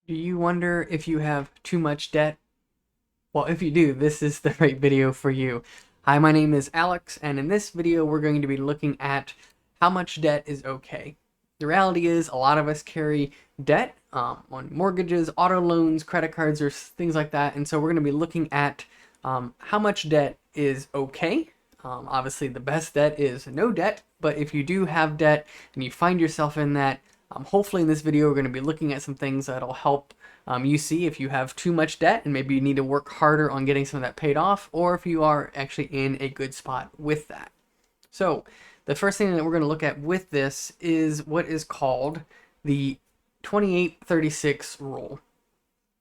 Do you wonder if you have too much debt? Well, if you do, this is the right video for you. Hi, my name is Alex, and in this video, we're going to be looking at how much debt is okay. The reality is, a lot of us carry debt on mortgages, auto loans, credit cards, or things like that, and so we're going to be looking at how much debt is okay. Obviously, the best debt is no debt, but if you do have debt and you find yourself in that, hopefully in this video we're going to be looking at some things that'll help you see if you have too much debt and maybe you need to work harder on getting some of that paid off, or if you are actually in a good spot with that. So the first thing that we're going to look at with this is what is called the 28-36 rule.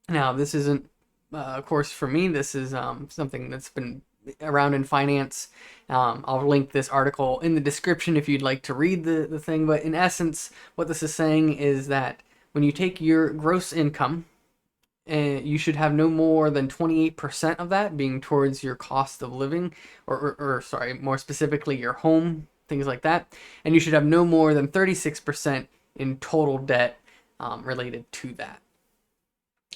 Now, this isn't, of course, for me, this is something that's been around in finance. I'll link this article in the description if you'd like to read the thing. But in essence, what this is saying is that when you take your gross income, you should have no more than 28% of that being towards your cost of living, or sorry, more specifically your home, things like that. And you should have no more than 36% in total debt related to that.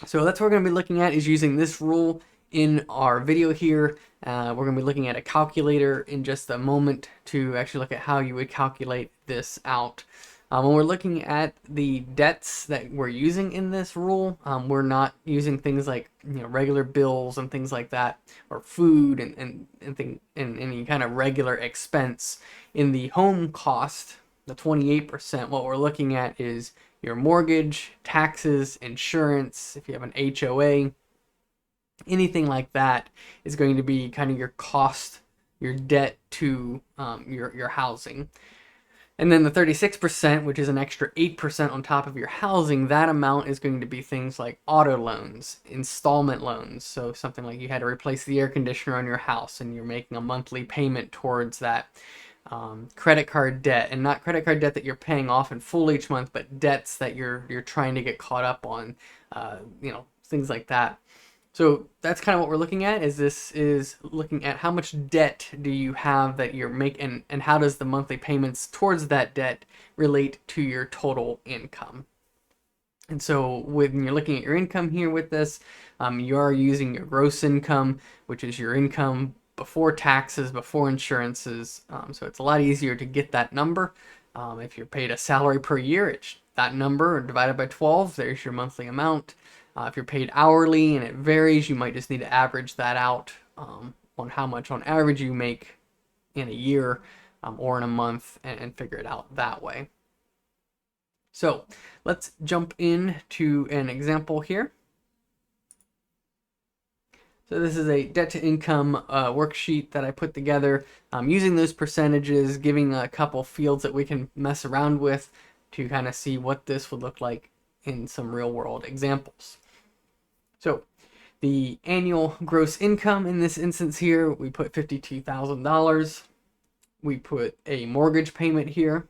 So that's what we're going to be looking at, is using this rule in our video here. We're going to be looking at a calculator in just a moment to actually look at how you would calculate this out. When we're looking at the debts that we're using in this rule, we're not using things like regular bills and things like that, or food and any kind of regular expense. In the home cost, the 28%, what we're looking at is your mortgage, taxes, insurance, if you have an HOA, anything like that is going to be kind of your cost, your debt to your housing. And then the 36%, which is an extra 8% on top of your housing, that amount is going to be things like auto loans, installment loans. So something like you had to replace the air conditioner on your house and you're making a monthly payment towards that. Credit card debt, and not credit card debt that you're paying off in full each month, but debts that you're trying to get caught up on, things like that. So that's kind of what we're looking at. This is looking at how much debt do you have that you're making, and how does the monthly payments towards that debt relate to your total income. And so when you're looking at your income here with this, you are using your gross income, which is your income before taxes, before insurances. So it's a lot easier to get that number. If you're paid a salary per year, it's that number divided by 12. There's your monthly amount. If you're paid hourly and it varies, you might just need to average that out on how much on average you make in a year or in a month, and figure it out that way. So let's jump into an example here. So this is a debt to income worksheet that I put together using those percentages, giving a couple fields that we can mess around with to kind of see what this would look like in some real world examples. So the annual gross income in this instance here, we put $52,000. We put a mortgage payment here,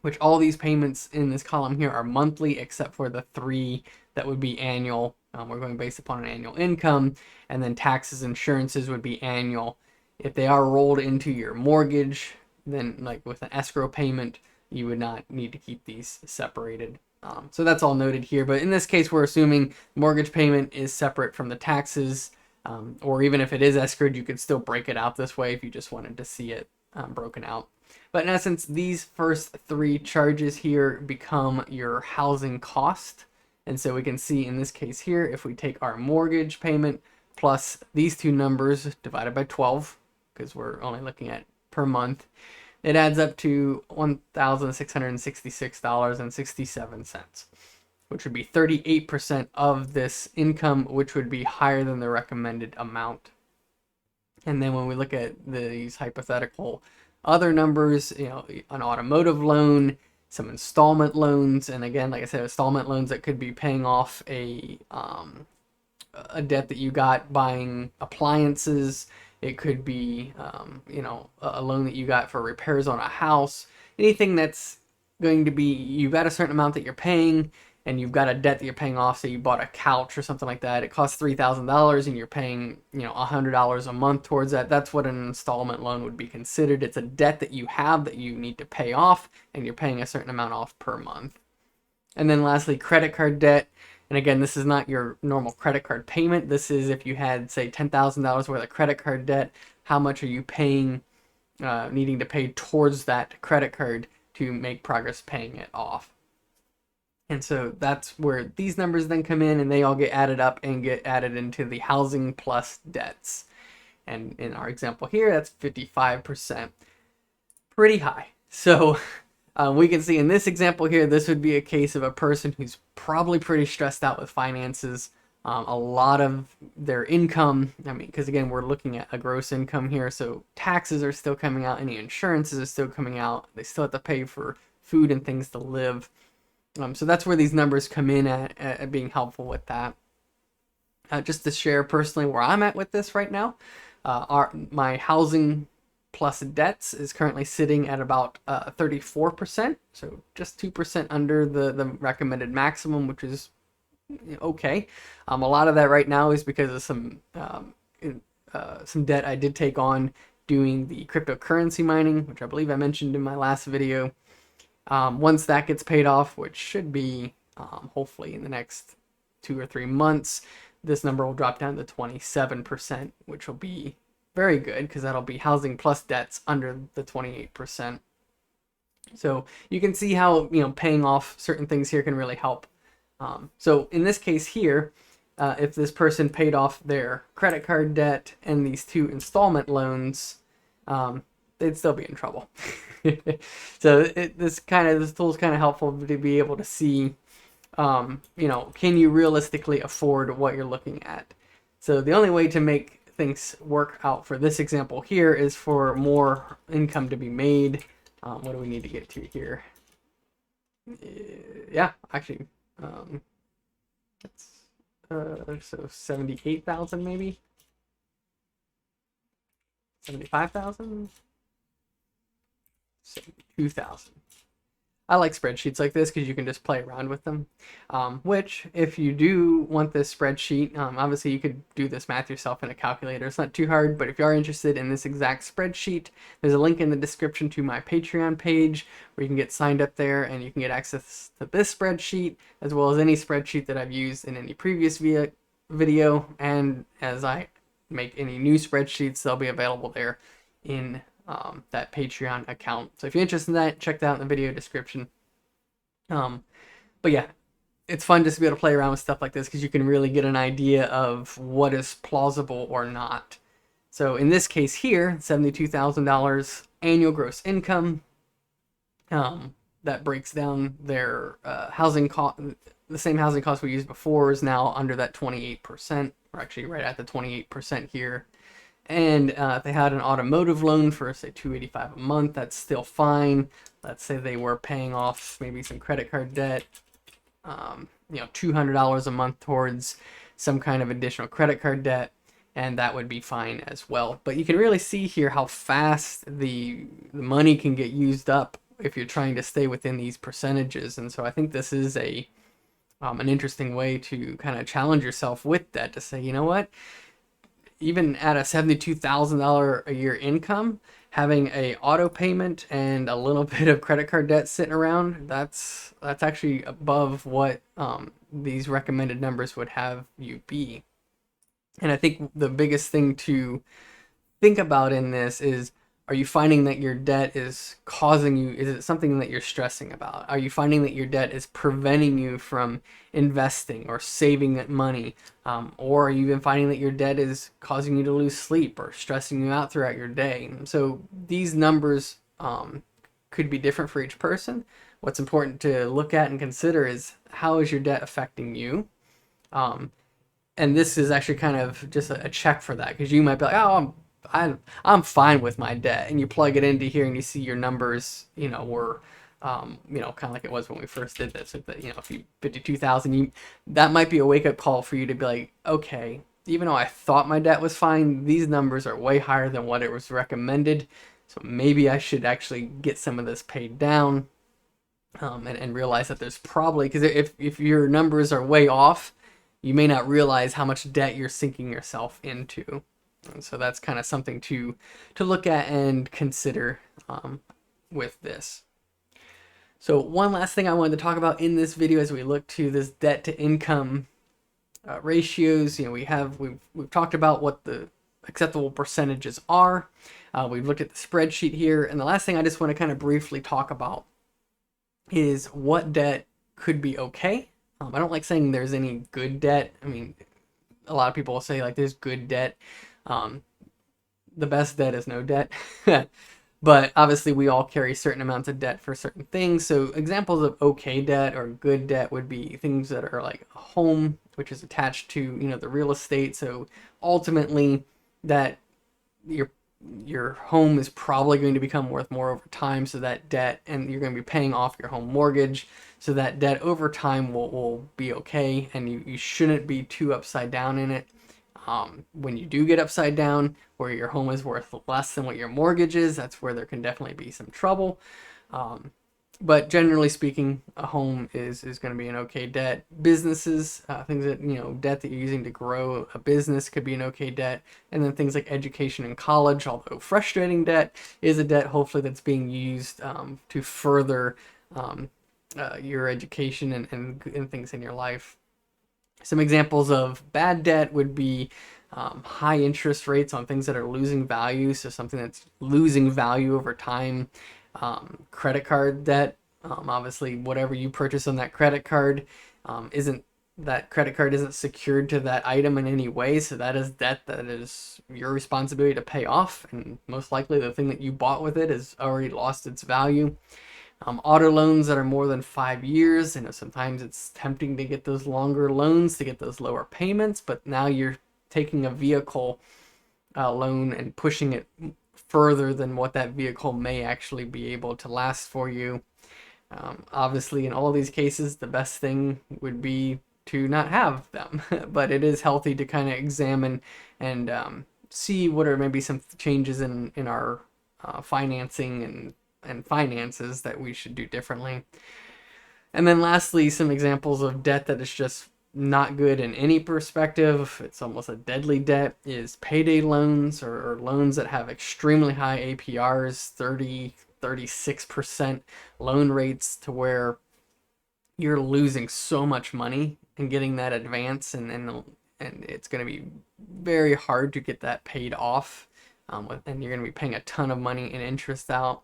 which all these payments in this column here are monthly except for the 3 that would be annual. We're going based upon an annual income, and then taxes, insurances would be annual. If they are rolled into your mortgage, then like with an escrow payment, you would not need to keep these separated. So that's all noted here, but in this case, we're assuming mortgage payment is separate from the taxes, or even if it is escrowed, you could still break it out this way if you just wanted to see it broken out. But in essence, these first 3 charges here become your housing cost. And so we can see in this case here, if we take our mortgage payment plus these 2 numbers divided by 12, because we're only looking at per month, it adds up to $1,666.67, which would be 38% of this income, which would be higher than the recommended amount. And then when we look at these hypothetical other numbers, an automotive loan, some installment loans, and again, like I said, installment loans that could be paying off a debt that you got buying appliances. It could be, a loan that you got for repairs on a house. Anything that's going to be, you've got a certain amount that you're paying, and you've got a debt that you're paying off. So you bought a couch or something like that. It costs $3,000, and you're paying, $100 a month towards that. That's what an installment loan would be considered. It's a debt that you have that you need to pay off, and you're paying a certain amount off per month. And then lastly, credit card debt. And again, this is not your normal credit card payment. This is if you had, say, $10,000 worth of credit card debt, how much are you paying, needing to pay towards that credit card to make progress paying it off. And so that's where these numbers then come in, and they all get added up and get added into the housing plus debts. And in our example here, that's 55%. Pretty high. So we can see in this example here, this would be a case of a person who's probably pretty stressed out with finances. A lot of their income, I mean, because again, we're looking at a gross income here, so taxes are still coming out, any insurances are still coming out, they still have to pay for food and things to live. So that's where these numbers come in at being helpful with that. Just to share personally where I'm at with this right now, my housing plus debts is currently sitting at about 34%, so just 2% under the recommended maximum, which is okay. A lot of that right now is because of some debt I did take on doing the cryptocurrency mining, which I believe I mentioned in my last video. Once that gets paid off, which should be hopefully in the next 2 or 3 months, this number will drop down to 27%, which will be very good because that'll be housing plus debts under the 28%. So you can see how, paying off certain things here can really help. So in this case here, if this person paid off their credit card debt and these 2 installment loans, they'd still be in trouble. So this tool is kind of helpful to be able to see, can you realistically afford what you're looking at? So the only way to make things work out for this example here is for more income to be made. What do we need to get to here? Yeah, actually, that's so 78,000 maybe, 75,000, 72,000. I like spreadsheets like this because you can just play around with them, which if you do want this spreadsheet, obviously you could do this math yourself in a calculator. It's not too hard, but if you are interested in this exact spreadsheet, there's a link in the description to my Patreon page where you can get signed up there and you can get access to this spreadsheet as well as any spreadsheet that I've used in any previous video, and as I make any new spreadsheets, they'll be available there in that Patreon account. So if you're interested in that, check that out in the video description. But yeah, it's fun just to be able to play around with stuff like this because you can really get an idea of what is plausible or not. So in this case here, $72,000 annual gross income. That breaks down their housing cost. The same housing cost we used before is now under that 28%. We're actually right at the 28% here. And if they had an automotive loan for, say, $285 a month, that's still fine. Let's say they were paying off maybe some credit card debt, $200 a month towards some kind of additional credit card debt, and that would be fine as well. But you can really see here how fast the money can get used up if you're trying to stay within these percentages. And so I think this is an interesting way to kind of challenge yourself with that, to say, you know what? Even at a $72,000 a year income, having a auto payment and a little bit of credit card debt sitting around, that's actually above what these recommended numbers would have you be. And I think the biggest thing to think about in this is, are you finding that your debt is causing you, is it something that you're stressing about? Are you finding that your debt is preventing you from investing or saving that money? Or are you even finding that your debt is causing you to lose sleep or stressing you out throughout your day? So these numbers could be different for each person. What's important to look at and consider is, how is your debt affecting you? And this is actually kind of just a check for that, because you might be like, oh, I'm fine with my debt, and you plug it into here and you see your numbers, were, kind of like it was when we first did this. If you 52,000, that might be a wake up call for you to be like, okay, even though I thought my debt was fine, these numbers are way higher than what it was recommended. So maybe I should actually get some of this paid down, and realize that there's probably, because if your numbers are way off, you may not realize how much debt you're sinking yourself into. And so that's kind of something to look at and consider with this. So one last thing I wanted to talk about in this video as we look to this debt to income ratios. You know, we've talked about what the acceptable percentages are. We've looked at the spreadsheet here, and the last thing I just want to kind of briefly talk about is what debt could be okay. I don't like saying there's any good debt. I mean, a lot of people will say like there's good debt. The best debt is no debt. But obviously we all carry certain amounts of debt for certain things. So examples of okay debt or good debt would be things that are like a home, which is attached to, you know, the real estate. So ultimately that your home is probably going to become worth more over time. So that debt, and you're going to be paying off your home mortgage. So that debt over time will be okay. And you shouldn't be too upside down in it. When you do get upside down, where your home is worth less than what your mortgage is, that's where there can definitely be some trouble. But generally speaking, a home is going to be an okay debt. Businesses, things that, you know, debt that you're using to grow a business could be an okay debt. And then things like education and college, although frustrating debt, is a debt hopefully that's being used to further your education and things in your life. Some examples of bad debt would be high interest rates on things that are losing value. So something that's losing value over time. Credit card debt. Obviously, whatever you purchase on that credit card isn't secured to that item in any way. So that is debt that is your responsibility to pay off. And most likely the thing that you bought with it has already lost its value. Auto loans that are more than 5 years. You know, sometimes it's tempting to get those longer loans to get those lower payments, but now you're taking a vehicle loan and pushing it further than what that vehicle may actually be able to last for you. Obviously, in all these cases, the best thing would be to not have them, but it is healthy to kind of examine and see what are maybe some changes in our financing and finances that we should do differently. And then lastly, some examples of debt that is just not good in any perspective. It's almost a deadly debt is payday loans or loans that have extremely high APRs, 30, 36% loan rates, to where you're losing so much money and getting that advance, and it's going to be very hard to get that paid off, and you're going to be paying a ton of money in interest out.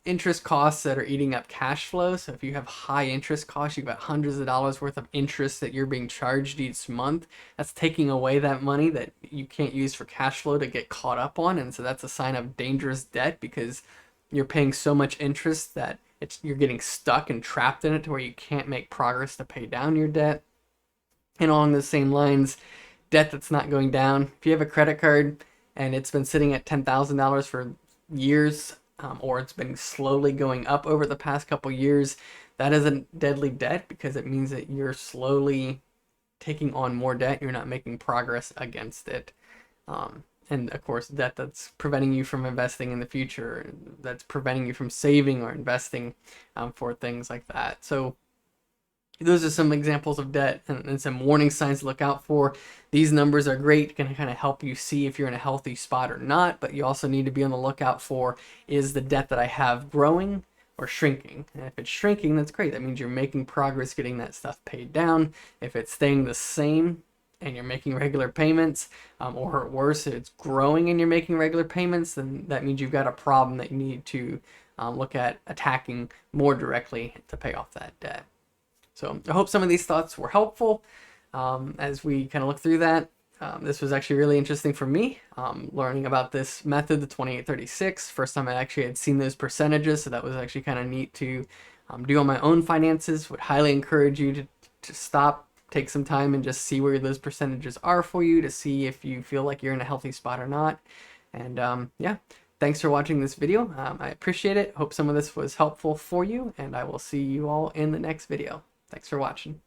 Interest costs that are eating up cash flow. So if you have high interest costs, you've got hundreds of dollars worth of interest that you're being charged each month. That's taking away that money that you can't use for cash flow to get caught up on. And so that's a sign of dangerous debt, because you're paying so much interest that you're getting stuck and trapped in it to where you can't make progress to pay down your debt. And along the same lines, debt that's not going down. If you have a credit card and it's been sitting at $10,000 for years, or it's been slowly going up over the past couple years, that is a deadly debt, because it means that you're slowly taking on more debt. You're not making progress against it. And of course, debt that's preventing you from investing in the future, that's preventing you from saving or investing for things like that. So those are some examples of debt and some warning signs to look out for. These numbers are great, can kind of help you see if you're in a healthy spot or not, but you also need to be on the lookout for, is the debt that I have growing or shrinking? And if it's shrinking, that's great. That means you're making progress getting that stuff paid down. If it's staying the same and you're making regular payments, or worse, if it's growing and you're making regular payments, then that means you've got a problem that you need to look at attacking more directly to pay off that debt. So I hope some of these thoughts were helpful as we kind of look through that. This was actually really interesting for me, learning about this method, the 2836. First time I actually had seen those percentages, so that was actually kind of neat to do on my own finances. Would highly encourage you to stop, take some time, and just see where those percentages are for you, to see if you feel like you're in a healthy spot or not. And yeah, thanks for watching this video. I appreciate it. Hope some of this was helpful for you, and I will see you all in the next video. Thanks for watching.